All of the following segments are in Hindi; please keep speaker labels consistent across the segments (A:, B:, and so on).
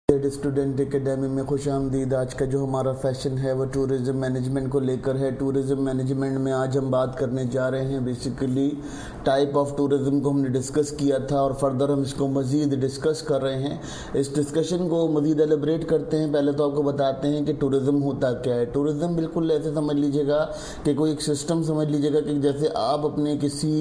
A: स्टूडेंट एकेडमी में खुशामदीद। आज का जो हमारा सेशन है वो टूरिज़्म मैनेजमेंट को लेकर है। टूरिज़्म मैनेजमेंट में आज हम बात करने जा रहे हैं बेसिकली टाइप ऑफ टूरिज़्म को हमने डिस्कस किया था और फर्दर हम इसको मज़ीद डिस्कस कर रहे हैं। इस डिस्कशन को मज़ीद एलिब्रेट करते हैं। पहले तो आपको बताते हैं कि टूरिज़्म होता क्या है। टूरिज़्म बिल्कुल ऐसे समझ लीजिएगा कि कोई एक सिस्टम समझ लीजिएगा कि जैसे आप अपने किसी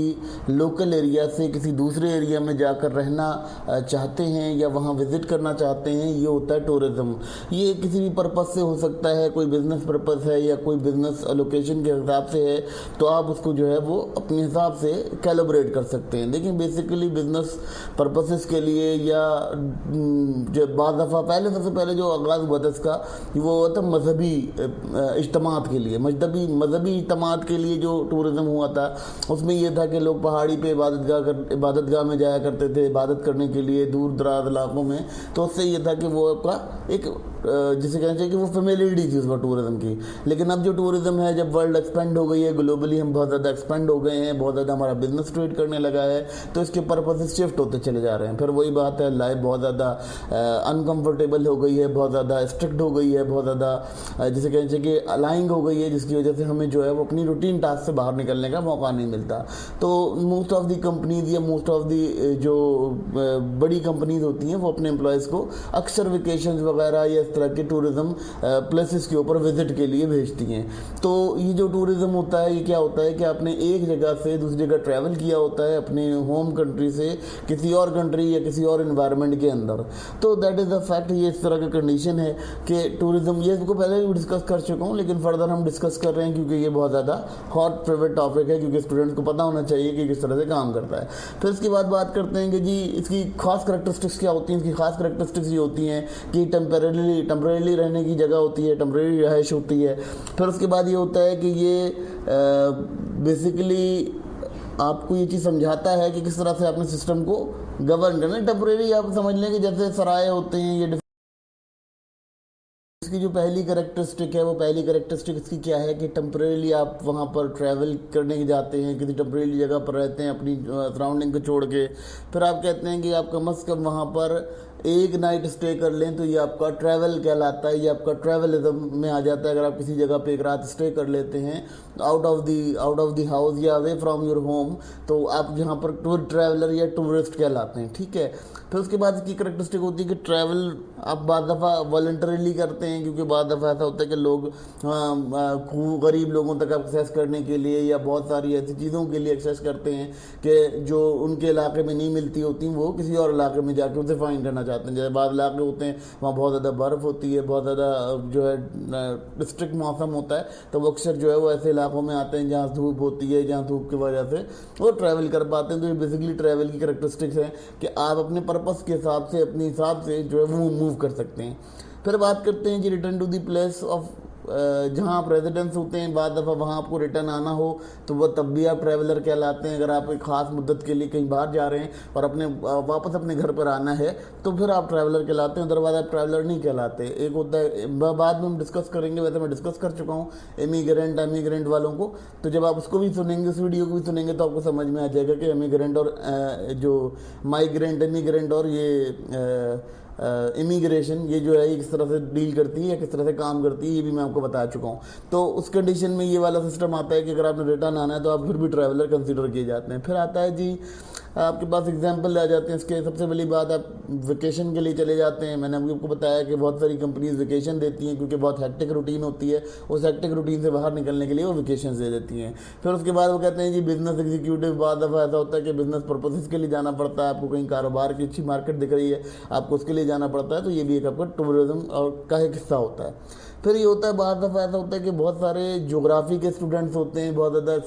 A: लोकल एरिया से किसी दूसरे एरिया में जाकर रहना चाहते हैं या वहाँ विज़िट करना चाहते हैं, ये होता है टूरिज़्म। ये किसी भी पर्पज़ से हो सकता है, कोई बिज़नेस पर्पज़ है या कोई बिज़नेस लोकेशन के हिसाब से है, तो आप उसको जो है वो अपने हिसाब से कैलिब्रेट कर सकते हैं। लेकिन बेसिकली बिज़नेस पर्पसेस के लिए या जो बाज़ दफ़ा पहले सबसे पहले जो आगाज़ हुआ था इसका वो हुआ था मजहबी इज्तिमात के लिए। मजहबी इज्तिमात के लिए जो टूरिज़्म हुआ था उसमें यह था कि लोग पहाड़ी पे इबादतगाह में जाया करते थे इबादत करने के लिए दूर दराज इलाकों में। तो उससे ये था कि वो आपका एक जिसे कहना चाहिए कि वो फेमिलिटी थी उसका टूरिज़्म की। लेकिन अब जो टूरिज़्म है, जब वर्ल्ड एक्सपेंड हो गई है, ग्लोबली हम बहुत ज़्यादा एक्सपेंड हो गए हैं, बहुत ज़्यादा हमारा बिजनेस ट्रेड करने लगा है, तो इसके पर्पसेस शिफ्ट होते चले जा रहे हैं। फिर वही बात है, लाइफ बहुत ज़्यादा अनकम्फर्टेबल हो गई है, बहुत ज़्यादा स्ट्रिक्ट हो गई है, बहुत ज़्यादा जिसे कहना चाहिए कि अलाइंग हो गई है, जिसकी वजह से हमें जो है वो अपनी रूटीन टास्क से बाहर निकलने का मौका नहीं मिलता। तो मोस्ट ऑफ दी कंपनीज या मोस्ट ऑफ दी जो बड़ी कंपनीज होती हैं वो अपने एम्प्लॉयज़ को अक्सर वेकेशन वगैरह या इस तरह के टूरिज़्म प्लेसेस के ऊपर विजिट के लिए भेजती हैं। तो ये जो टूरिज़्म होता है, ये क्या होता है कि आपने एक जगह से दूसरी जगह ट्रैवल किया होता है अपने होम कंट्री से किसी और कंट्री या किसी और इन्वायरमेंट के अंदर। तो दैट इज़ द फैक्ट। ये इस तरह का कंडीशन है कि टूरिज़्म, ये इसको पहले भी डिस्कस कर चुका हूँ लेकिन फर्दर हम डिस्कस कर रहे हैं क्योंकि ये बहुत ज़्यादा हॉट फेवरेट टॉपिक है, क्योंकि स्टूडेंट्स को पता होना चाहिए कि किस तरह से काम करता है। फिर इसके बाद बात करते हैं कि जी इसकी खास करैक्टरिस्टिक्स क्या होती हैं। इसकी खास करैक्टरिस्टिक्स ये होती हैं कि टेम्परेरी रहने की जगह होती है, टेम्परेरी रहायश होती है। फिर उसके बाद ये होता है कि ये बेसिकली आपको ये चीज़ समझाता है कि किस तरह से आपने सिस्टम को गवर्न करना है। टेम्परेरी आप समझ लें कि जैसे सराय होते हैं, ये इसकी जो पहली करैक्टरिस्टिक है वो पहली करैक्टरिस्टिक इसकी क्या है कि टेम्परेली आप वहाँ पर ट्रैवल करने जाते हैं, किसी टेम्परेरी जगह पर रहते हैं अपनी सराउंडिंग को छोड़ के। फिर आप कहते हैं कि आप कम अज़ कम वहाँ पर एक नाइट स्टे कर लें, तो ये आपका ट्रैवल कहलाता है, ये आपका ट्रैवलिज्म में आ जाता है। अगर आप किसी जगह पे एक रात स्टे कर लेते हैं आउट ऑफ द हाउस या अवे फ्रॉम योर होम, तो आप यहाँ पर टूर ट्रैवलर या टूरिस्ट कहलाते हैं। ठीक है। फिर उसके बाद इसकी करैक्टरिस्टिक होती है कि ट्रैवल आप बाद दफ़ा वॉलंटरीली करते हैं, क्योंकि बाद दफ़ा ऐसा होता है कि लोग गरीब लोगों तक एक्सेस करने के लिए या बहुत सारी ऐसी चीज़ों के लिए एक्सेस करते हैं कि जो उनके इलाके में नहीं मिलती होती, वो किसी और इलाके में जाके उसे फाइंड करना चाहते हैं। जैसे बाद इलाके होते हैं वहाँ बहुत ज़्यादा बर्फ़ होती है, बहुत ज़्यादा जो है स्ट्रिक्ट मौसम होता है, तो वो अक्सर जो है वो ऐसे इलाकों में आते हैं जहाँ धूप होती है, जहाँ धूप की वजह से वो ट्रैवल कर पाते हैं। तो ये बेसिकली ट्रैवल की करैक्टरिस्टिक्स हैं कि आप अपने पर्पस के हिसाब से अपने हिसाब से जो है वो मूव कर सकते हैं। फिर बात करते हैं कि return to the place of जहाँ आप रेजिडेंस होते हैं, बाद दफ़ा वहाँ आपको रिटर्न आना हो तो वह तब भी आप ट्रैवलर कहलाते हैं। अगर आप एक ख़ास मुद्दत के लिए कहीं बाहर जा रहे हैं और अपने वापस अपने घर पर आना है तो फिर आप ट्रैवलर कहलाते हैं, अदरवाइज आप ट्रैवलर नहीं कहलाते। एक होता है, बाद में हम डिस्कस करेंगे, वैसे मैं डिस्कस कर चुका हूँ एमिग्रेंट वालों को। तो जब आप उसको भी सुनेंगे, उस वीडियो को भी सुनेंगे, तो आपको समझ में आ जाएगा कि एमिग्रेंट और जो एमिग्रेंट और ये इमिग्रेशन, ये जो है किस तरह से डील करती है या किस तरह से काम करती है, ये भी मैं आपको बता चुका हूँ। तो उस कंडीशन में ये वाला सिस्टम आता है कि अगर आपने रिटर्न आना है तो आप फिर भी ट्रैवलर कंसीडर किए जाते हैं। फिर आता है जी आपके पास एग्जाम्पल आ जाते हैं इसके। सबसे पहली बात, आप वेकेशन के लिए चले जाते हैं। मैंने आपको बताया कि बहुत सारी कंपनीज वेकेशन देती हैं क्योंकि बहुत हेक्टिक रूटीन होती है, उस हेक्टिक रूटीन से बाहर निकलने के लिए वो वेकेशन दे देती हैं। फिर उसके बाद वो कहते हैं जी बिजनेस एग्जीक्यूटिव। बाद दफ़ा ऐसा होता है कि बिजनेस पर्पसेस के लिए जाना पड़ता है, आपको कहीं कारोबार की अच्छी मार्केट दिख रही है, आपको उसके लिए जाना पड़ता है, तो ये भी एक आपका टूरिज्म और का एक हिस्सा होता है। फिर ये होता है, बाद दफ़ा ऐसा होता है कि बहुत सारे ज्योग्राफी के स्टूडेंट्स होते हैं, बहुत ज़्यादा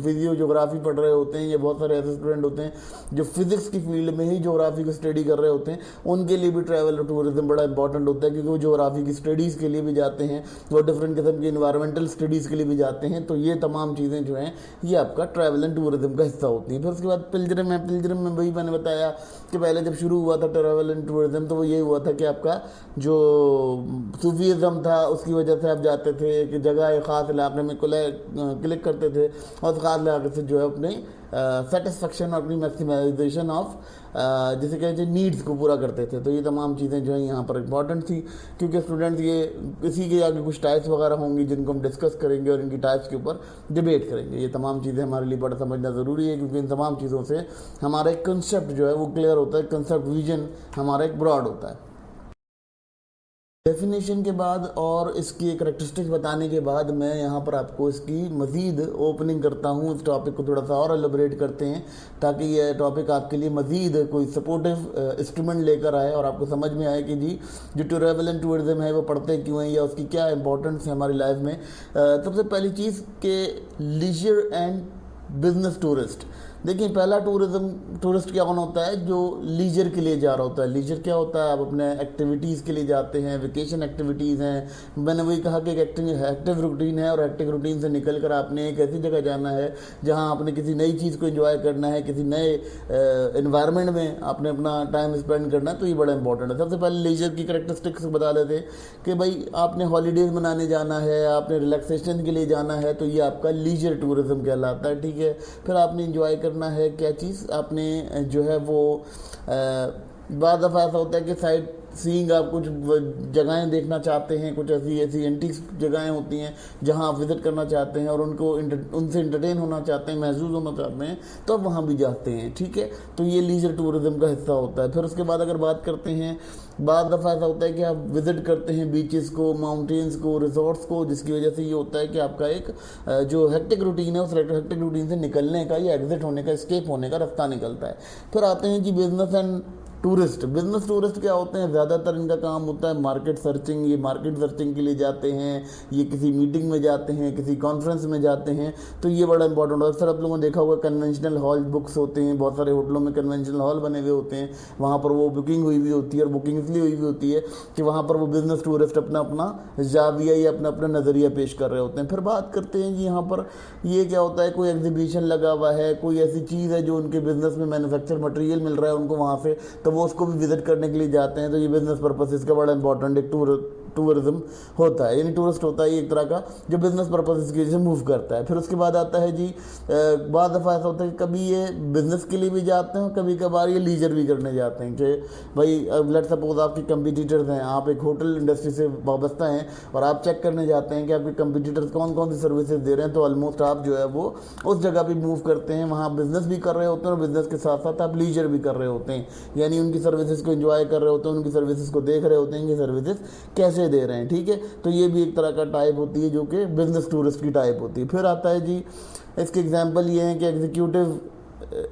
A: फिजियो ज्योग्राफी पढ़ रहे होते हैं, या बहुत सारे ऐसे स्टूडेंट होते हैं जो फिजिक्स की फील्ड में ही ज्योग्राफी को स्टडी कर रहे होते हैं। उनके लिए भी ट्रैवल और टूरिज्म बड़ा इंपॉर्टेंट होता है, क्योंकि वो ज्योग्राफी की स्टडीज़ के लिए भी जाते हैं, वो डिफरेंट किस्म की इन्वायरमेंटल स्टडीज़ के लिए भी जाते हैं। तो ये तमाम चीज़ें जो हैं ये आपका ट्रैवल एंड टूरिज्म का हिस्सा होती हैं। फिर उसके बाद पिलग्रिम है। पिलग्रिम में वही मैंने बताया कि पहले जब शुरू हुआ था ट्रैवल एंड टूरिज्म, तो वो ये हुआ था कि आपका जो सूफीज़म था उसकी वजह से आप जाते थे कि जगह एक ख़ास इलाके में क्लिक करते थे और उस ख़ास इलाके से जो है अपनी सेटिस्फेक्शन और अपनी मैक्सिमाइजेशन ऑफ जिसे कहते हैं नीड्स को पूरा करते थे। तो ये तमाम चीज़ें जो है यहाँ पर इंपॉर्टेंट थी, क्योंकि स्टूडेंट्स ये इसी के आगे कुछ टाइप्स वगैरह होंगी जिनको हम डिस्कस करेंगे और इनकी टाइप्स के ऊपर डिबेट करेंगे। ये तमाम चीज़ें हमारे लिए बड़ा समझना ज़रूरी है, क्योंकि इन तमाम चीज़ों से हमारा एक कंसेप्ट जो है वो क्लियर होता है, कंसेप्ट विजन हमारा एक ब्रॉड होता है। डेफिनेशन के बाद और इसकी करैक्टरिस्टिक्स बताने के बाद मैं यहाँ पर आपको इसकी मज़ीद ओपनिंग करता हूँ, इस टॉपिक को थोड़ा सा और एलिब्रेट करते हैं ताकि यह टॉपिक आपके लिए मज़ीद कोई सपोर्टिव इंस्ट्रूमेंट लेकर आए और आपको समझ में आए कि जी जो ट्रैवल एंड टूरिज़्म है वो पढ़ते क्यों हैं या उसकी क्या इंपॉर्टेंस है हमारी लाइफ में। सबसे पहली चीज़ कि लीजर एंड बिजनेस टूरिस्ट। देखिए, पहला टूरिस्ट क्या होता है, जो लीजर के लिए जा रहा होता है। लीजर क्या होता है, आप अपने एक्टिविटीज़ के लिए जाते हैं, वेकेशन एक्टिविटीज़ हैं। मैंने वही कहा कि एक एक्टिव रूटीन है और एक्टिव रूटीन से निकल कर आपने एक ऐसी जगह जाना है जहां आपने किसी नई चीज़ को एंजॉय करना है, किसी नए इन्वायरमेंट में आपने अपना टाइम स्पेंड करना है। तो ये बड़ा इंपॉर्टेंट है। सबसे पहले लीजर की करैक्टरिस्टिक्स बता देते कि भाई आपने हॉलीडेज़ मनाने जाना है, आपने रिलैक्सेशन के लिए जाना है, तो ये आपका लीजर टूरिज़्म कहलाता है। ठीक है, फिर आपने इंजॉय करना है क्या चीज़, आपने जो है वो बाद दफ़ा ऐसा होता है कि साइड सीइंग, आप कुछ जगहें देखना चाहते हैं, कुछ ऐसी ऐसी एंटीक जगहें होती हैं जहां आप विज़िट करना चाहते हैं और उनसे इंटरटेन होना चाहते हैं, महसूस होना चाहते हैं, तो आप वहाँ भी जाते हैं। ठीक है, तो ये लीजर टूरिज़्म का हिस्सा होता है। फिर उसके बाद अगर बात करते हैं, बाद दफ़ा ऐसा होता है कि आप विज़िट करते हैं बीचेस को, माउंटेन्स को, रिजॉर्ट्स को, जिसकी वजह से ये होता है कि आपका एक जो हेक्टिक रूटीन है उस हेक्टिक रूटीन से निकलने का या एग्जिट होने का, एस्केप होने का रास्ता निकलता है। फिर आते हैं जी business and tourist. Business tourist क्या होते हैं, ज़्यादातर इनका काम होता है मार्केट सर्चिंग। ये मार्केट सर्चिंग के लिए जाते हैं, ये किसी मीटिंग में जाते हैं, किसी कॉन्फ्रेंस में जाते हैं, तो ये बड़ा इंपॉर्टेंट है। अक्सर आप लोगों ने देखा होगा कन्वेंशनल हॉल बुक्स होते हैं, बहुत सारे होटलों में कन्वेंशनल हॉल बने हुए होते हैं, वहाँ पर वो बुकिंग हुई हुई होती है। और बुकिंग इसलिए हुई हुई होती है कि वहाँ पर वो बिज़नेस टूरिस्ट अपना अपना जाविया या अपना अपना नज़रिया पेश कर रहे होते हैं। फिर बात करते हैं कि यहाँ पर ये क्या होता है, कोई एग्जीबिशन लगा हुआ है, कोई ऐसी चीज़ है जो उनके बिज़नेस में मैन्युफैक्चर मटेरियल मिल रहा है उनको वहाँ से, तो वो उसको भी विजिट करने के लिए जाते हैं। तो ये बिजनेस पर्पस इसका बड़ा इंपॉर्टेंट एक टूरिज्म होता है, यानी टूरिस्ट होता है एक तरह का जो बिजनेस पर्पस की वजह से मूव करता है। फिर उसके बाद आता है जी बाद दफ़ा ऐसा होता है कि कभी ये बिजनेस के लिए भी जाते हैं, कभी कभार ये लीजर भी करने जाते हैं कि भाई लेट सपोज आपके कंपटीटर्स हैं, आप एक होटल इंडस्ट्री से वाबस्ता हैं और आप चेक करने जाते हैं कि आपके कंपटीटर्स कौन कौन सी सर्विसेज दे रहे हैं, तो ऑलमोस्ट आप जो है वो उस जगह पर मूव करते हैं, वहाँ बिजनेस भी कर रहे होते हैं और बिजनेस के साथ साथ आप लीजर भी कर रहे होते हैं, यानी उनकी सर्विसेज को एंजॉय कर रहे होते हैं, उनकी सर्विसेज को देख रहे होते हैं कि सर्विसेज कैसे दे रहे हैं। ठीक है, तो ये भी एक तरह का टाइप होती है जो कि बिजनेस टूरिस्ट की टाइप होती है। फिर आता है जी, इसके एग्जांपल ये हैं कि एग्जीक्यूटिव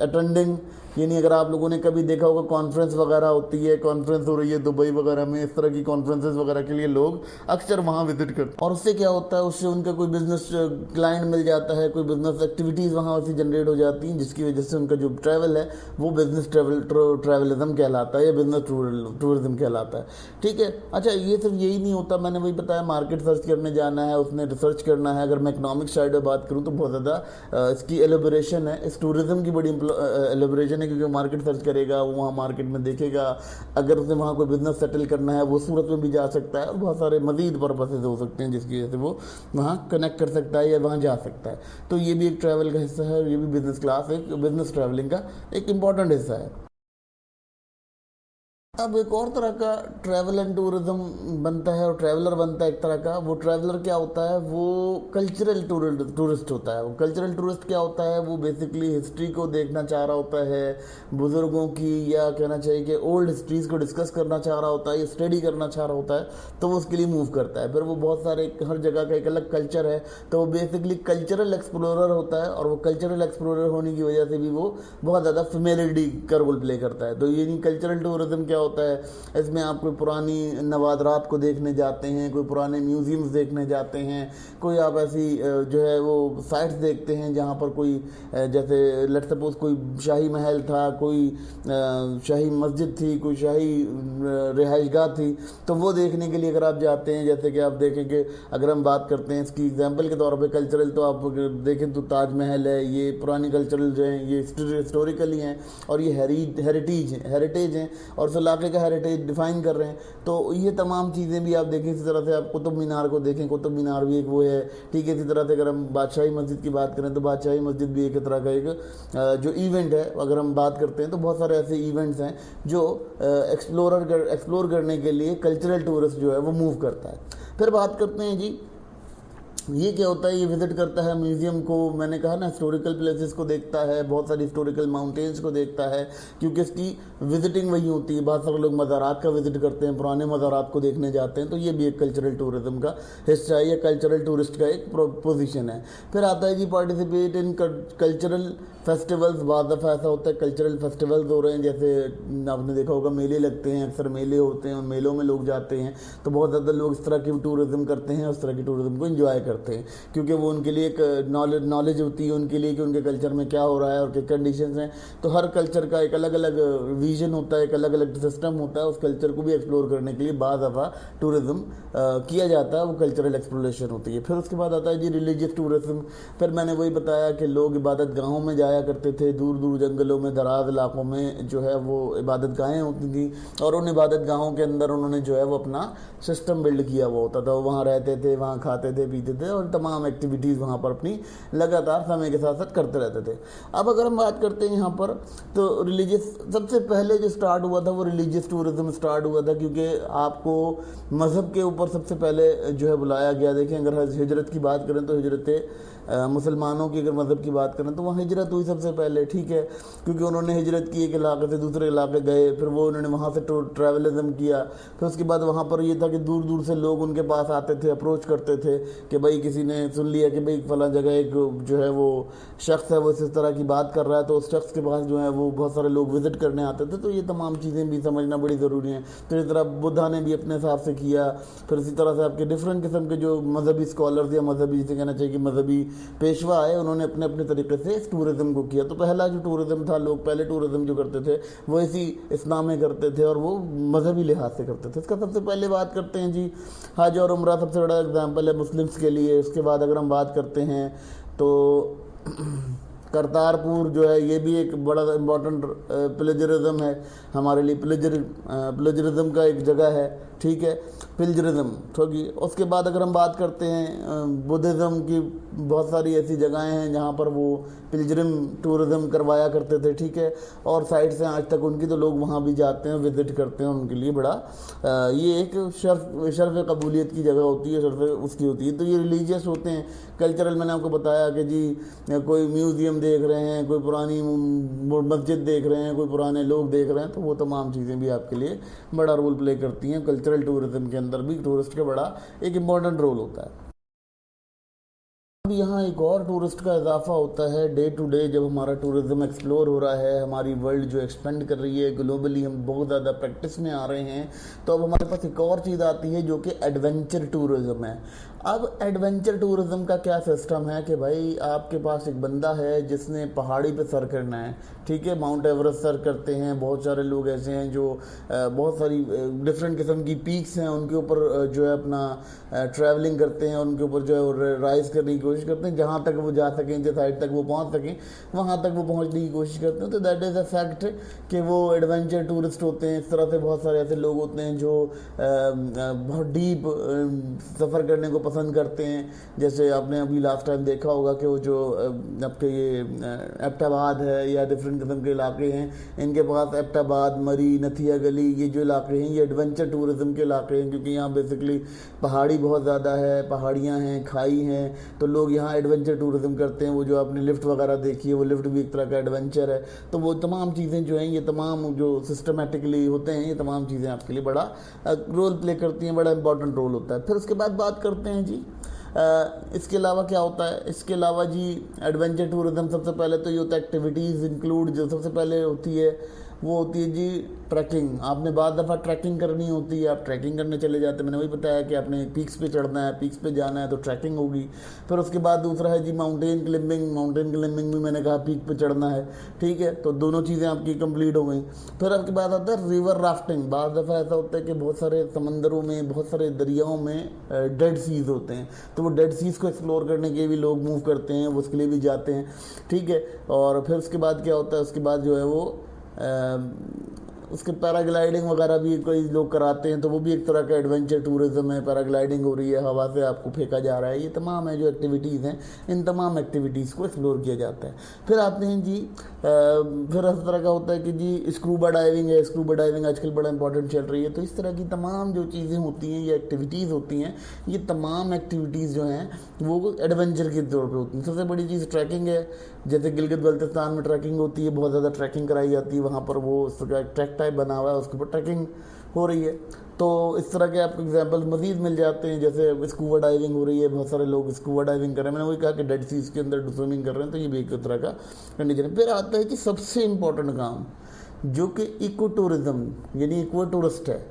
A: अटेंडिंग, यानी अगर आप लोगों ने कभी देखा होगा कॉन्फ्रेंस वगैरह होती है, कॉन्फ्रेंस हो रही है दुबई वगैरह में, इस तरह की कॉन्फ्रेंसेस वगैरह के लिए लोग अक्सर वहाँ विजिट करते हैं। और उससे क्या होता है, उससे उनका कोई बिजनेस क्लाइंट मिल जाता है, कोई बिजनेस एक्टिविटीज़ वहाँ से जनरेट हो जाती हैं, जिसकी वजह से उनका जो ट्रैवल है वो बिजनेस ट्रैवलिज्म कहलाता है या बिजनेस टूरिज्म कहलाता है। ठीक है, अच्छा ये सिर्फ यही नहीं होता, मैंने वही बताया मार्केट सर्च करने जाना है, उसमें रिसर्च करना है। अगर मैं इकोनॉमिक साइड में बात करूँ तो बहुत ज़्यादा इसकी एलिब्रेशन है, इस टूरिज्म की बड़ी एलिब्रेशन है, क्योंकि मार्केट सर्च करेगा, वो वहाँ मार्केट में देखेगा, अगर उसे वहाँ कोई बिजनेस सेटल करना है वो सूरत में भी जा सकता है और बहुत सारे मजीद पर्पसेज हो सकते हैं जिसकी वजह से वो वहाँ कनेक्ट कर सकता है या वहाँ जा सकता है। तो ये भी एक ट्रैवल का हिस्सा है और ये भी बिजनेस क्लास, एक बिजनेस ट्रैवलिंग का एक इंपॉर्टेंट हिस्सा है। अब एक और तरह का ट्रैवल एंड टूरिज्म बनता है और ट्रैवलर बनता है एक तरह का। वो ट्रैवलर क्या होता है, वो कल्चरल टूरिस्ट होता है। वो कल्चरल टूरिस्ट क्या होता है, वो बेसिकली हिस्ट्री को देखना चाह रहा होता है, बुज़ुर्गों की या कहना चाहिए कि ओल्ड हिस्ट्रीज़ को डिस्कस करना चाह रहा होता है या स्टडी करना चाह रहा होता है, तो वो उसके लिए मूव करता है। फिर वो बहुत सारे हर जगह का एक अलग कल्चर है, तो वो बेसिकली कल्चरल एक्सप्लोरर होता है और वो कल्चरल एक्सप्लोरर होने की वजह से भी वो बहुत ज़्यादा फेमिलियरिटी का रोल प्ले करता है। तो ये नहीं कल्चरल टूरिज्म क्या होता है, इसमें आप कोई पुरानी नवादरात को देखने जाते हैं, कोई पुराने म्यूजियम्स देखने जाते हैं, कोई आप ऐसी जो है वो साइट्स देखते हैं जहाँ पर कोई जैसे लेट सपोज कोई शाही महल था, कोई शाही मस्जिद थी, कोई शाही रिहाइशगाह थी, तो वो देखने के लिए अगर आप जाते हैं, जैसे कि आप देखेंगे अगर हम बात करते हैं इसकी एग्जाम्पल के तौर पे कल्चरल, तो आप देखें तो ताजमहल है, ये पुरानी कल्चरल जो हैं ये हिस्टोरिकली हैं और ये हेरिटेज हैं। और सो इलाके का हेरिटेज डिफाइन कर रहे हैं। तो ये तमाम चीज़ें भी आप देखें। इसी तरह से आप कुतुब मीनार को देखें, कुतुब मीनार भी एक वो है, ठीक है। इसी तरह से अगर हम बादशाही मस्जिद की बात करें तो बादशाही मस्जिद भी एक तरह का एक जो इवेंट है, अगर हम बात करते हैं तो बहुत सारे ऐसे इवेंट्स हैं जो एक्सप्लोर करने के लिए कल्चरल टूरिस्ट जो है वो मूव करता है। फिर बात करते हैं जी, ये क्या होता है, ये विजिट करता है म्यूज़ियम को, मैंने कहा ना हिस्टोरिकल प्लेसेस को देखता है, बहुत सारी हिस्टोरिकल माउंटेन्स को देखता है, क्योंकि इसकी विजिटिंग वही होती है। बहुत सारे लोग मज़ारात का विजिट करते हैं, पुराने मज़ारात को देखने जाते हैं, तो ये भी एक कल्चरल टूरिज्म का हिस्सा है, या कल्चरल टूरिस्ट का एक पोजीशन है। फिर आता है जी पार्टिसिपेट इन कल्चरल फेस्टिवल्स। बाद दफ़ा ऐसा होता है कल्चरल फेस्टिवल्स हो रहे हैं, जैसे आपने देखा होगा मेले लगते हैं, अक्सर मेले होते हैं, उन मेलों में लोग जाते हैं, तो बहुत ज़्यादा लोग इस तरह की टूरिज़्म करते हैं, उस तरह की टूरिज़्म को एंजॉय करते हैं, क्योंकि वो उनके लिए एक नॉलेज होती है उनके लिए कि उनके कल्चर में क्या हो रहा है और क्या कंडीशंस हैं। तो हर कल्चर का एक अलग अलग विजन होता है, एक अलग अलग सिस्टम होता है, उस कल्चर को भी एक्सप्लोर करने के लिए बाद दफ़ा टूरिज़्म किया जाता है, वो कल्चरल एक्सप्लोरेशन होती है। फिर उसके बाद आता है जी रिलीजियस टूरिज़्म। फिर मैंने वही बताया कि लोग इबादत गाहों में जाया करते थे, दूर दूर जंगलों में, दराज इलाकों में जो है वो इबादत गाहें होती थी, और उन इबादत गाहों के अंदर उन्होंने जो है वो अपना सिस्टम बिल्ड किया हुआ होता था। वो वहाँ रहते थे, वहाँ खाते थे, पीते थे, और तमाम एक्टिविटीज़ वहाँ पर अपनी लगातार समय के साथ साथ करते रहते थे। अब अगर हम बात करते हैं यहाँ पर, तो रिलीजियस सबसे पहले जो स्टार्ट हुआ था वो रिलीजियस टूरिज़्म स्टार्ट हुआ था, क्योंकि आपको मज़हब के ऊपर सबसे पहले जो है बुलाया गया। देखें, अगर हिजरत की बात करें तो हिजरत मुसलमानों की अगर मज़हब की बात करें तो वहाँ हिजरत हुई सबसे पहले, ठीक है, क्योंकि उन्होंने हिजरत की, एक इलाके से दूसरे इलाके गए, फिर वो उन्होंने वहाँ से ट्रैवलिज़म किया। फिर उसके बाद वहाँ पर ये था कि दूर दूर से लोग उनके पास आते थे, अप्रोच करते थे कि भाई किसी ने सुन लिया कि भाई फला जगह एक जो है वो शख्स है, वो इस तरह की बात कर रहा है, तो उस शख्स के पास जो है वो बहुत सारे लोग विज़िट करने आते थे। तो ये तमाम चीज़ें भी समझना बड़ी ज़रूरी हैं। तो इस तरह बुद्धा ने भी अपने हिसाब से किया। फिर इसी तरह से आपके डिफरेंट किस्म के जो मजहबी स्कॉलर्स या मजहबी, जिसे कहना चाहिए कि मजहबी पेशवा आए, उन्होंने अपने अपने तरीके से इस टूरिज़्म को किया। तो पहला जो टूरिज़्म था, लोग पहले टूरिज़्म जो करते थे वो इसी इस्लाम में करते थे, और वो मजहबी लिहाज से करते थे। इसका सबसे पहले बात करते हैं जी हज और उम्रा, सबसे बड़ा एग्जाम्पल है मुस्लिम्स के लिए। उसके बाद अगर हम बात करते हैं तो करतारपुर जो है, ये भी एक बड़ा इम्पॉर्टेंट प्लेजरिज्म है हमारे लिए। प्लेजरिज्म का एक जगह है, ठीक है, पिलजरिज्म होगी। उसके बाद अगर हम बात करते हैं बुद्धिज़्म की, बहुत सारी ऐसी जगहें हैं जहाँ पर वो पिलजरिम टूरिज़्म करवाया करते थे, ठीक है, और साइड से आज तक उनकी, तो लोग वहाँ भी जाते हैं, विज़िट करते हैं, उनके लिए बड़ा ये एक शर्फ कबूलियत की जगह होती है, शर्फ उसकी होती है। तो ये रिलीजियस होते हैं। कल्चरल, मैंने आपको बताया कि जी कोई म्यूज़ियम देख रहे हैं, कोई पुरानी मस्जिद देख रहे हैं, कोई पुराने लोग देख रहे हैं, तो वो तमाम चीज़ें भी आपके लिए बड़ा रोल प्ले करती हैं। कल्चरल टूरिज़्म के अंदर भी टूरिस्ट का बड़ा एक इम्पॉर्टेंट रोल होता है। अब यहाँ एक और टूरिस्ट का इजाफा होता है डे टू डे, जब हमारा टूरिज़्म एक्सप्लोर हो रहा है, हमारी वर्ल्ड जो एक्सपेंड कर रही है ग्लोबली, हम बहुत ज़्यादा प्रैक्टिस में आ रहे हैं, तो अब हमारे पास एक और चीज़ आती है जो कि एडवेंचर टूरिज़्म है। अब एडवेंचर टूरिज़्म का क्या सिस्टम है कि भाई आपके पास एक बंदा है जिसने पहाड़ी पे सर करना है, ठीक है, माउंट एवरेस्ट सर करते हैं। बहुत सारे लोग ऐसे हैं जो बहुत सारी डिफरेंट किस्म की पीक्स हैं, उनके ऊपर जो है अपना ट्रैवलिंग करते हैं, उनके ऊपर जो है राइज करने की कोशिश करते हैं, जहाँ तक वो जा सकें, जिस साइड तक वो पहुँच सकें वहाँ तक वो पहुँचने की कोशिश करते हैं। तो दैट इज़ अ फैक्ट कि वो एडवेंचर टूरिस्ट होते हैं। इस तरह से बहुत सारे ऐसे लोग होते हैं जो बहुत डीप सफ़र करने को पसंद करते हैं। जैसे आपने अभी लास्ट टाइम देखा होगा कि वो जो आपके ये एबटाबाद है या डिफरेंट किस्म के इलाके हैं, इनके पास एबटाबाद, मरी, नथिया गली, ये जो इलाके हैं ये एडवेंचर टूरिज़्म के इलाके हैं, क्योंकि यहाँ बेसिकली पहाड़ी बहुत ज़्यादा है, पहाड़ियाँ हैं, खाई हैं, तो लोग यहाँ एडवेंचर टूरिज़्म करते हैं। वो जो आपने लिफ्ट वगैरह देखी है, वो लिफ्ट भी एक तरह का एडवेंचर है। तो वो तमाम चीज़ें जो हैं, ये तमाम जो सिस्टमेटिकली होते हैं, ये तमाम चीज़ें आपके लिए बड़ा रोल प्ले करती हैं, बड़ा इंपॉर्टेंट रोल होता है। फिर उसके बाद बात करते हैं जी इसके अलावा क्या होता है। इसके अलावा जी एडवेंचर टूरिज़्म सबसे पहले तो ये होता है एक्टिविटीज़ इंक्लूड, जो सबसे पहले होती है वो होती है जी ट्रैकिंग। आपने बाद दफ़ा ट्रैकिंग करनी होती है, आप ट्रैकिंग करने चले जाते हैं। मैंने वही बताया कि आपने पीक्स पे चढ़ना है, पीक्स पे जाना है, तो ट्रैकिंग होगी। फिर उसके बाद दूसरा है जी माउंटेन क्लिम्बिंग। माउंटेन क्लिम्बिंग भी मैंने कहा पीक पे चढ़ना है, ठीक है, तो दोनों चीज़ें आपकी कंप्लीट हो गई। फिर आपके बाद आता है रिवर राफ्टिंग। बाद दफ़ा ऐसा होता है कि बहुत सारे समंदरों में, बहुत सारे दरियाओं में डेड सीज़ होते हैं, तो वो डेड सीज़ को एक्सप्लोर करने के भी लोग मूव करते हैं, वो उसके लिए भी जाते हैं, ठीक है। और फिर उसके बाद क्या होता है, उसके बाद जो है वो उसके पैराग्लाइडिंग वगैरह भी कई लोग कराते हैं, तो वो भी एक तरह का एडवेंचर टूरिज्म है। पैराग्लाइडिंग हो रही है, हवा से आपको फेंका जा रहा है, ये तमाम है जो एक्टिविटीज़ हैं, इन तमाम एक्टिविटीज़ को एक्सप्लोर किया जाता है। फिर आते हैं जी फिर इस तरह का होता है कि जी स्कूबा डाइविंग है। स्कूबा डाइविंग आजकल बड़ा इंपॉर्टेंट चल रही है। तो इस तरह की तमाम जो चीज़ें होती हैं, ये एक्टिविटीज़ होती हैं, ये तमाम एक्टिविटीज़ जो हैं वो एडवेंचर के तौर पे होती हैं। सबसे बड़ी चीज़ ट्रैकिंग है। जैसे गिलगित बल्तिस्तान में ट्रैकिंग होती है, बहुत ज़्यादा ट्रैकिंग कराई जाती है वहाँ पर, वो उसका एक ट्रैक टाइप बना हुआ है, उसके ऊपर ट्रैकिंग हो रही है। तो इस तरह के आपको एग्जाम्पल मज़ीद मिल जाते हैं। जैसे स्कूबा डाइविंग हो रही है, बहुत सारे लोग स्कूबा डाइविंग कर रहे हैं। मैंने वही कहा कि डेड सीज के अंदर स्विमिंग कर रहे हैं, तो ये भी एक तरह का कंडीशन है। फिर आता है कि सबसे इम्पोर्टेंट काम जो कि इको टूरिज्म यानी इको टूरिस्ट है।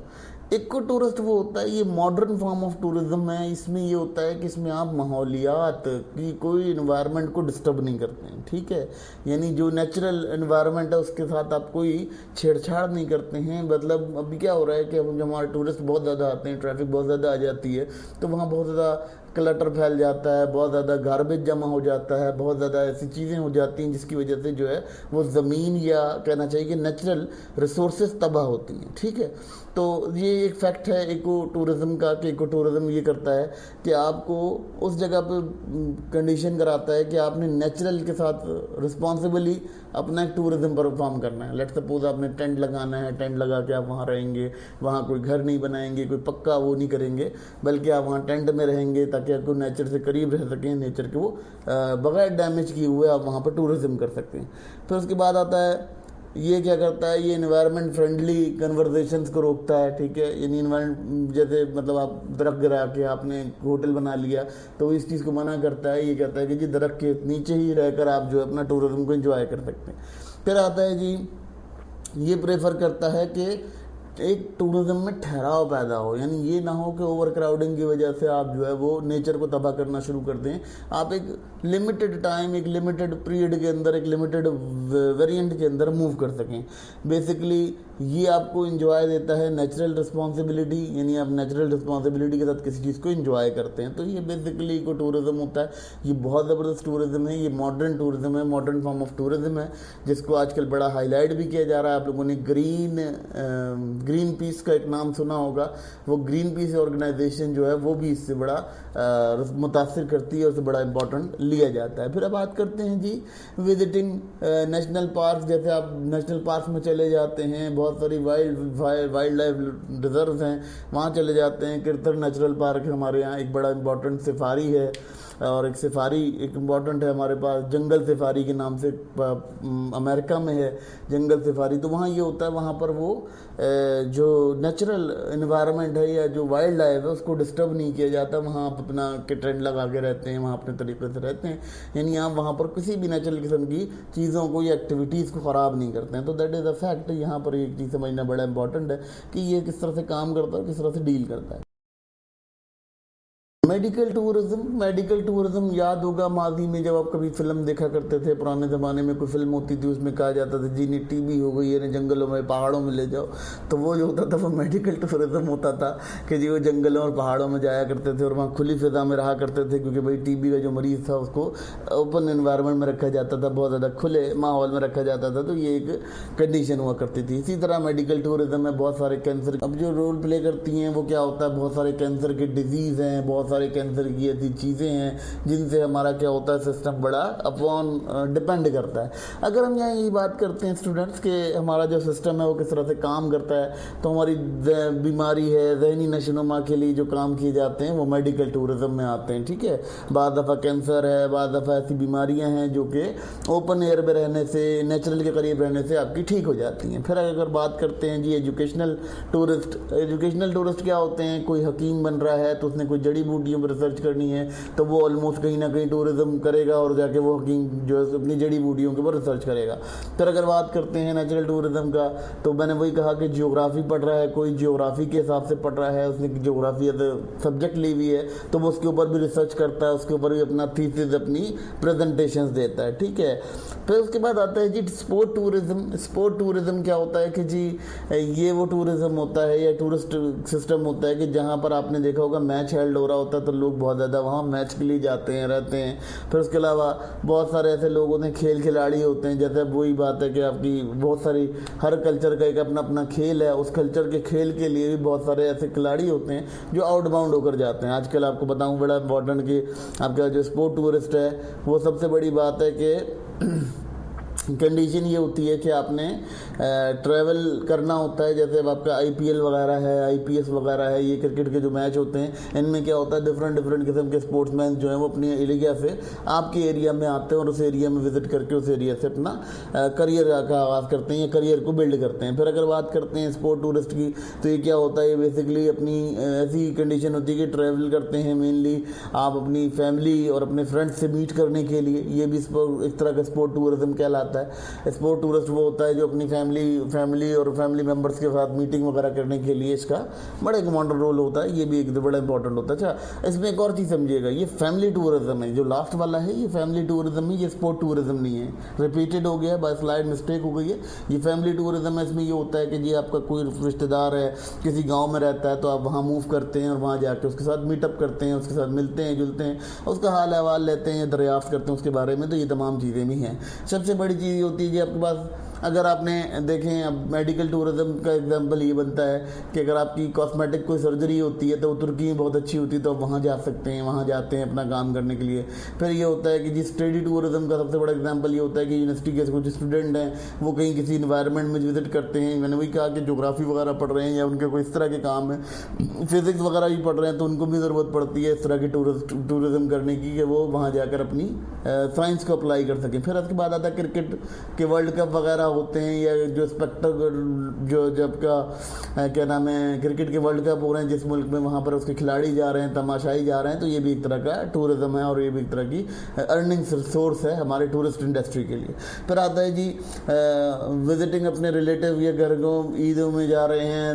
A: इको टूरिस्ट वो होता है, ये मॉडर्न फॉर्म ऑफ टूरिज्म है। इसमें ये होता है कि इसमें आप माहौलियात की कोई इन्वायरमेंट को डिस्टर्ब नहीं करते हैं, ठीक है। यानी जो नेचुरल इन्वायरमेंट है उसके साथ आप कोई छेड़छाड़ नहीं करते हैं। मतलब अभी क्या हो रहा है कि अब जब हमारे टूरिस्ट बहुत ज़्यादा आते हैं, ट्रैफिक बहुत ज़्यादा आ जाती है, तो वहाँ बहुत ज़्यादा क्लटर फैल जाता है, बहुत ज़्यादा गार्बेज जमा हो जाता है, बहुत ज़्यादा ऐसी चीज़ें हो जाती हैं जिसकी वजह से जो है वो ज़मीन या कहना चाहिए कि नेचुरल रिसोर्सेज तबाह होती हैं, ठीक है। तो ये एक फैक्ट है इको टूरिज्म का कि इको टूरिज्म ये करता है कि आपको उस जगह पे कंडीशन कराता है कि आपने नेचुरल के साथ रिस्पॉन्सिबली अपना एक टूरिज्म परफॉर्म करना है। लेट सपोज आपने टेंट लगाना है, टेंट लगा के आप वहाँ रहेंगे, वहाँ कोई घर नहीं बनाएंगे, कोई पक्का वो नहीं करेंगे, बल्कि आप वहाँ टेंट में रहेंगे ताकि आपको नेचर से करीब रह सकें, नेचर के वो बगैर डैमेज किए हुए आप वहाँ पर टूरिज्म कर सकते हैं। फिर उसके बाद आता है ये क्या करता है, ये इन्वायरमेंट फ्रेंडली कन्वर्जेशंस को रोकता है, ठीक है। यानी इन्वायरमेंट जैसे मतलब आप दरख्त गिरा के आपने होटल बना लिया, तो इस चीज़ को मना करता है। ये कहता है कि जी दरख्त के नीचे ही रहकर आप जो है अपना टूरिज्म को एंजॉय कर सकते हैं। फिर आता है जी ये प्रेफर करता है कि एक टूरिज्म में ठहराव पैदा हो, यानी ये ना हो कि ओवर क्राउडिंग की वजह से आप जो है वो नेचर को तबाह करना शुरू कर दें। आप एक लिमिटेड टाइम, एक लिमिटेड पीरियड के अंदर, एक लिमिटेड वेरिएंट के अंदर मूव कर सकें। बेसिकली ये आपको इंजॉय देता है नेचुरल रिस्पॉन्सिबिलिटी, यानी आप नेचुरल रिस्पॉन्सिबिलिटी के साथ किसी चीज़ को इंजॉय करते हैं। तो ये बेसिकली इको टूरिज्म होता है। ये बहुत ज़बरदस्त टूरिज्म है, ये मॉडर्न टूरिज्म है, मॉडर्न फॉर्म ऑफ टूरिज्म है, जिसको आजकल बड़ा हाईलाइट भी किया जा रहा है। आप लोगों ने ग्रीन पीस का एक नाम सुना होगा। वो ग्रीन पीस ऑर्गेनाइजेशन जो है वो भी इससे बड़ा मुतासिर करती है और उससे बड़ा इंपॉर्टेंट लिया जाता है। फिर अब बात करते हैं जी विजिटिंग नेशनल पार्क। जैसे आप नेशनल पार्क में चले जाते हैं, बहुत सारी वाइल्ड लाइफ रिजर्व हैं, वहाँ चले जाते हैं। किरतर नेचुरल पार्क है हमारे यहाँ, एक बड़ा इंपॉर्टेंट सफारी है। और एक सफारी एक इम्पॉर्टेंट है हमारे पास, जंगल सफारी के नाम से अमेरिका में है जंगल सफारी। तो वहाँ ये होता है, वहाँ पर वो जो नेचुरल इन्वायरमेंट है या जो वाइल्ड लाइफ है उसको डिस्टर्ब नहीं किया जाता। वहाँ आप अपना के ट्रेंड लगा के रहते हैं, वहाँ अपने तरीके से रहते हैं, यानी आप वहाँ पर किसी भी नेचुरल किस्म की चीज़ों को या एक्टिविटीज़ को ख़राब नहीं करते हैं। तो दैट इज़ अ फैक्ट। यहाँ पर एक चीज़ समझना बड़ा इंपॉर्टेंट है कि ये किस तरह से काम करता है, किस तरह से डील करता है। मेडिकल टूरिज्म याद होगा माजी में जब आप कभी फिल्म देखा करते थे, पुराने ज़माने में कोई फिल्म होती थी उसमें कहा जाता था जी ने टीबी हो गई है, जंगलों में पहाड़ों में ले जाओ। तो वो जो होता था वो मेडिकल टूरिज्म होता था कि जी वो जंगलों और पहाड़ों में जाया करते थे और वहाँ खुली फिजा में रहा करते थे, क्योंकि भाई टीबी का जो मरीज़ था उसको ओपन एनवायरनमेंट में रखा जाता था, बहुत ज़्यादा खुले माहौल में रखा जाता था। तो ये एक कंडीशन हुआ करती थी। इसी तरह मेडिकल टूरिज्म में बहुत सारे कैंसर अब जो रोल प्ले करती हैं वो क्या होता है, बहुत सारे कैंसर के डिजीज़ हैं, बहुत सारे कैंसर की ऐसी चीज़ें हैं जिनसे हमारा क्या होता है सिस्टम बड़ा अपॉन डिपेंड करता है। अगर हम यहाँ यही बात करते हैं स्टूडेंट्स के हमारा जो सिस्टम है वो किस तरह से काम करता है, तो हमारी बीमारी है, जहनी नशोनुमा के लिए जो काम किए जाते हैं वो मेडिकल टूरिज्म में आते हैं, ठीक है। बाद दफ़ा कैंसर है, बाद दफ़ा ऐसी बीमारियाँ हैं जो कि ओपन एयर में रहने से, नेचुरल के करीब रहने से आपकी ठीक हो जाती हैं। फिर अगर बात करते हैं जी एजुकेशनल टूरिस्ट क्या होते हैं, कोई हकीम बन रहा है तो उसने कोई जड़ी बूटियों पर रिसर्च करनी है तो वो ऑलमोस्ट कहीं ना कहीं टूरिज्म करेगा और जाके वो हकीम जो है अपनी जड़ी बूटियों के ऊपर रिसर्च करेगा। फिर अगर बात करते हैं नेचुरल टूरिज्म का, तो मैंने वही कहा कि जियोग्राफी पढ़ रहा है, कोई जियोग्राफी के हिसाब से पढ़ रहा है, उसने जियोग्राफी एज सब्जेक्ट ली हुई है तो वो उसके ऊपर भी रिसर्च करता है, उसके ऊपर भी अपना थीसिस अपनी प्रेजेंटेशंस देता है, ठीक है। फिर उसके बाद आता है जी स्पोर्ट टूरिज्म क्या होता है कि जी ये वो टूरिज्म होता है या टूरिस्ट सिस्टम होता है कि जहाँ पर आपने देखा होगा मैच हेल्ड हो रहा होता होता है तो लोग बहुत ज़्यादा वहाँ मैच के लिए जाते हैं, रहते हैं। फिर उसके अलावा बहुत सारे ऐसे लोग होते हैं, खेल खिलाड़ी होते हैं। जैसे वही बात है कि आपकी बहुत सारी, हर कल्चर का एक अपना अपना खेल है, उस कल्चर के खेल के लिए भी बहुत सारे ऐसे खिलाड़ी होते हैं जो आउटबाउंड होकर जाते हैं। आजकल आपको बताऊँ बड़ा इंपॉर्टेंट कि आपका जो स्पोर्ट टूरिस्ट है, वो सबसे बड़ी बात है कि कंडीशन ये होती है कि आपने ट्रैवल करना होता है। जैसे अब आपका आईपीएल वगैरह है, आईपीएस वगैरह है, ये क्रिकेट के जो मैच होते हैं, इनमें क्या होता है, डिफरेंट डिफरेंट किस्म के स्पोर्ट्समैन जो हैं वो अपने एरिया से आपके एरिया में आते हैं और उस एरिया में विजिट करके उस एरिया से अपना करियर का आगाज़ करते हैं या करियर को बिल्ड करते हैं। फिर अगर बात करते हैं स्पोर्ट टूरिस्ट की, तो ये क्या होता है, ये बेसिकली अपनी ऐसी कंडीशन होती है कि ट्रैवल करते हैं मेनली आप अपनी फैमिली और अपने फ्रेंड्स से मीट करने के लिए। ये भी एक तरह का स्पोर्ट टूरिज्म कहलाता है। स्पोर्ट टूरिस्ट वो होता है जो अपनी फैमिली और फैमिली मेम्बर्स के साथ मीटिंग वगैरह करने के लिए, इसका बड़ा एक इम्पॉर्टेंट रोल होता है। ये भी एक बड़ा इंपॉर्टेंट होता है। अच्छा, इसमें एक और चीज़ समझिएगा, ये फैमिली टूरिज्म है, जो लास्ट वाला है ये फैमिली टूरिज्म है, ये स्पोर्ट टूरिज्म नहीं है। रिपीटेड हो गया, बाय स्लाइड मिस्टेक हो गई है। ये फैमिली टूरिज्म है। इसमें ये होता है कि जी आपका कोई रिश्तेदार है, किसी गाँव में रहता है, तो आप वहाँ मूव करते हैं और वहाँ जाकर उसके साथ मीटअप करते हैं, उसके साथ मिलते हैं जुलते हैं, उसका हाल अहवाल लेते हैं, दरियाफ्त करते हैं उसके बारे में। तो ये तमाम चीज़ें भी हैं। सबसे बड़ी चीज़ ये होती है कि आपके पास, अगर आपने देखें, अब मेडिकल टूरिज्म का एग्जांपल ये बनता है कि अगर आपकी कॉस्मेटिक कोई सर्जरी होती है तो वो तुर्की में बहुत अच्छी होती है, तो आप वहाँ जा सकते हैं, वहाँ जाते हैं अपना काम करने के लिए। फिर ये होता है कि जी स्टडी टूरिज्म का सबसे बड़ा एग्जांपल ये होता है कि यूनिवर्सिटी के कुछ स्टूडेंट हैं, वो कहीं किसी इन्वायरमेंट में विजिट करते हैं। मैंने वही कहा कि ज्योग्राफी वगैरह पढ़ रहे हैं या उनके कोई इस तरह के काम है, फिजिक्स वगैरह भी पढ़ रहे हैं, तो उनको भी ज़रूरत पड़ती है इस तरह की टूरिज्म करने की कि वो वहाँ जाकर अपनी साइंस को अप्लाई कर सकें। फिर उसके बाद आता है क्रिकेट के वर्ल्ड कप वगैरह होते हैं, या जो स्पेक्टेकल, जो जब का क्या नाम है, क्रिकेट के वर्ल्ड कप हो रहे हैं जिस मुल्क में, वहाँ पर उसके खिलाड़ी जा रहे हैं, तमाशाई जा रहे हैं, तो ये भी एक तरह का टूरिज्म है और ये भी एक तरह की अर्निंग सोर्स है हमारे टूरिस्ट इंडस्ट्री के लिए। फिर आता है जी विजिटिंग अपने रिलेटिव या घर को, ईदों में जा रहे हैं,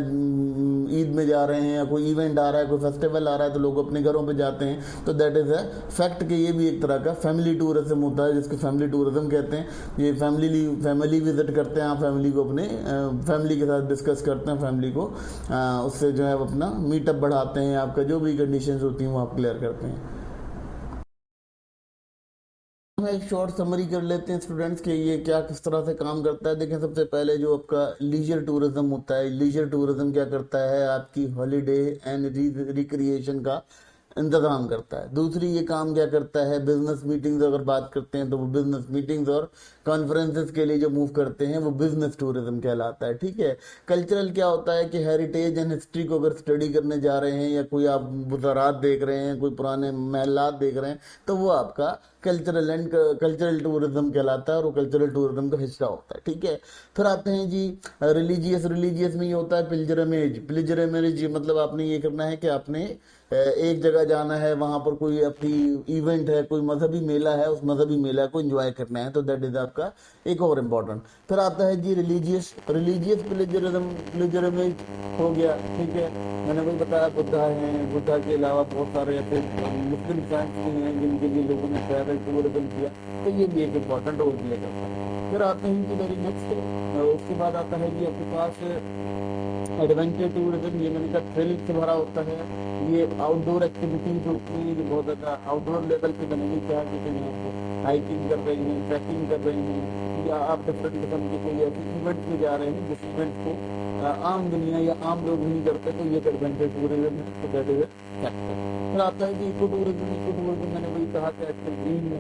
A: ईद में जा रहे हैं, या कोई इवेंट आ रहा है, कोई फेस्टिवल आ रहा है, तो लोग अपने घरों पे जाते हैं। तो दैट इज़ अ फैक्ट कि ये भी एक तरह का फैमिली टूरिज्म होता है, जिसको फैमिली टूरिज्म कहते हैं। ये फैमिली विजिट करते हैं आप, फैमिली को अपने फैमिली के साथ डिस्कस करते हैं, फैमिली को उससे जो है अपना मीटअप बढ़ाते हैं, आपका जो भी कंडीशंस होती हैं वो आप क्लियर करते हैं। हम एक शॉर्ट समरी कर लेते हैं स्टूडेंट्स के ये क्या किस तरह से काम करता है। देखें, सबसे पहले जो आपका लीजर टूरिज्म होता है, लीजर टूरिज्म क्या करता है, आपकी हॉलीडे एंड रिक्रिएशन का इंतजाम करता है। दूसरी ये काम क्या करता है, बिजनेस मीटिंग्स अगर बात करते हैं तो वो बिजनेस मीटिंग्स और कॉन्फ्रेंसेस के लिए जो मूव करते हैं वो बिजनेस टूरिज्म कहलाता है। ठीक है। कल्चरल क्या होता है कि हेरिटेज एंड हिस्ट्री को अगर स्टडी करने जा रहे हैं, या कोई आप बुज़ारात देख रहे हैं, कोई पुराने महलात देख रहे हैं, तो वो आपका कल्चरल टूरिज्म कहलाता है और वो कल्चरल टूरिज्म का हिस्सा होता है। ठीक है। फिर आते हैं जी रिलीजियस में ये होता है पिलग्रिमेज मतलब आपने ये करना है कि आपने एक जगह जाना है, वहां पर कोई अपनी इवेंट है, कोई मजहबी मेला है, उस मजहबी मेला को एंजॉय करना है, तो दैट इज आपका एक और इम्पोर्टेंट। फिर आता है जी रिलीजियस पिलग्रिमेज हो गया। ठीक है। मैंने वही बताया, बुद्धा के अलावा बहुत सारे ऐसे मुस्लिम साइंस भी हैं जिनके लिए लोगों ने ट्रैवल टूरिज्म किया, तो ये भी एक इम्पोर्टेंट रोल प्ले करता है। फिर आते हैं कि वेरी नेक्स्ट, उसके बाद आता है कि आपके पास एडवेंचर टूरिज्म। ये मैंने कहा थ्रिल से भरा होता है। ये आउटडोर एक्टिविटीज होती हैं जो बहुत ज़्यादा आउटडोर लेवल पे मैंने नहीं कहा कि आप हाइकिंग कर रहे हैं, ट्रैकिंग कर रहे हैं, या आप डिफरेंट किस्म के कोई ऐसे इवेंट में जा रहे हैं जिस इवेंट को आम दुनिया या आम लोग नहीं करते, तो ये एडवेंचर टूरिज्म है, तो दैट इज फैक्टर। फिर आता है कि इको टूरिज्म मैंने वही कहा कि आजकल ग्रीन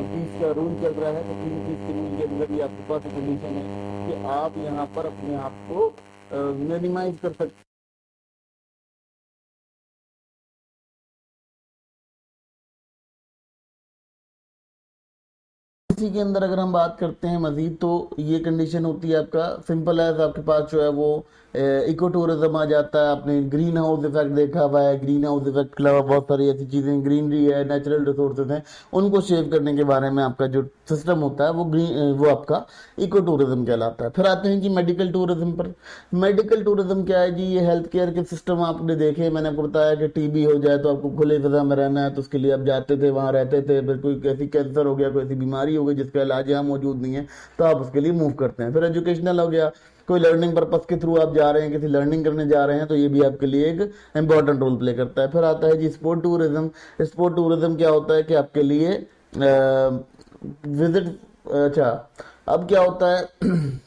A: पीस का रूल चल रहा है, तो ग्रीन पीस के रूल के अंदर भी आपके पास कंडीशन है कि आप यहाँ पर अपने आप को मिनिमाइज कर सकते। इसी के अंदर अगर हम बात करते हैं मजीद, तो ये कंडीशन होती है आपका सिंपल एज आपके पास जो है वो इको टूरिज्म आ जाता है। आपने ग्रीन हाउस इफेक्ट देखा हुआ है, ग्रीन हाउस इफेक्ट के अलावा बहुत सारी ऐसी चीज़ें, ग्रीनरी है, नेचुरल रिसोर्सेज हैं, उनको सेव करने के बारे में आपका जो सिस्टम होता है वो आपका इको टूरिज्म कहलाता है। फिर आते हैं कि मेडिकल टूरिज्म पर। मेडिकल टूरिज्म क्या है जी, ये हेल्थ केयर के सिस्टम आपने देखे, मैंने आपको बताया कि टीबी हो जाए तो आपको खुले फिजा में रहना है, तो उसके लिए आप जाते थे, वहाँ रहते थे। फिर कोई कैसी कैंसर हो गया, कोई ऐसी बीमारी हो हो गई जिसका इलाज यहाँ मौजूद नहीं है, तो आप उसके लिए मूव करते हैं। फिर एजुकेशनल हो गया, कोई लर्निंग पर्पस के थ्रू आप जा रहे हैं, किसी लर्निंग करने जा रहे हैं, तो ये भी आपके लिए एक इंपॉर्टेंट रोल प्ले करता है। फिर आता है जी स्पोर्ट टूरिज्म। स्पोर्ट टूरिज्म क्या होता है कि आपके लिए विजिट, अच्छा अब क्या होता है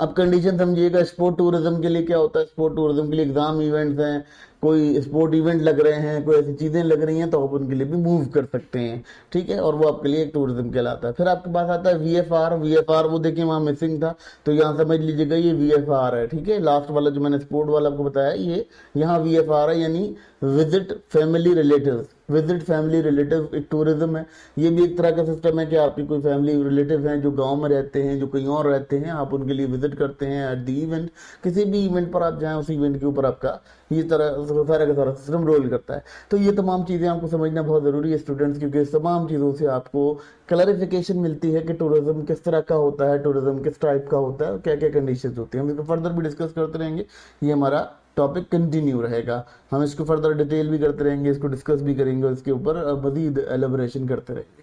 A: अब कंडीशन समझिएगा, स्पोर्ट टूरिज्म के लिए क्या होता है, स्पोर्ट टूरिज्म के लिए एग्जाम इवेंट्स हैं, कोई स्पोर्ट इवेंट लग रहे हैं, कोई ऐसी चीजें लग रही हैं, तो आप उनके लिए भी मूव कर सकते हैं, ठीक है, और वो आपके लिए एक टूरिज्म कहलाता है। फिर आपके पास आता है वीएफआर। वीएफआर वो देखिए वहां मिसिंग था, तो यहाँ समझ लीजिएगा ये वीएफआर है, ठीक है। लास्ट वाला जो मैंने स्पोर्ट वाला आपको बताया, ये यहाँ वीएफआर है, यानी visit family relative. Visit family relative एक टूरिज्म है। ये भी एक तरह का सिस्टम है कि आपकी कोई फैमिली रिलेटिव हैं जो गांव में रहते हैं, जो कहीं और रहते हैं, आप उनके लिए विजिट करते हैं एट दी इवेंट। किसी भी इवेंट पर आप जाएं, उस इवेंट के ऊपर आपका ये तरह सारा का सारा सिस्टम रोल करता है। तो ये तमाम चीज़ें आपको समझना बहुत ज़रूरी है स्टूडेंट्स, क्योंकि इस तमाम चीज़ों से आपको क्लैरिफिकेशन मिलती है कि टूरिज्म किस तरह का होता है, टूरिज्म किस टाइप का होता है और क्या क्या कंडीशंस होती हैं। हम इसको फर्दर भी डिस्कस करते रहेंगे, ये हमारा टॉपिक कंटिन्यू रहेगा। हम इसको फर्दर डिटेल भी करते रहेंगे, इसको डिस्कस भी करेंगे और इसके ऊपर मजीद एलेबोरेशन करते रहेंगे।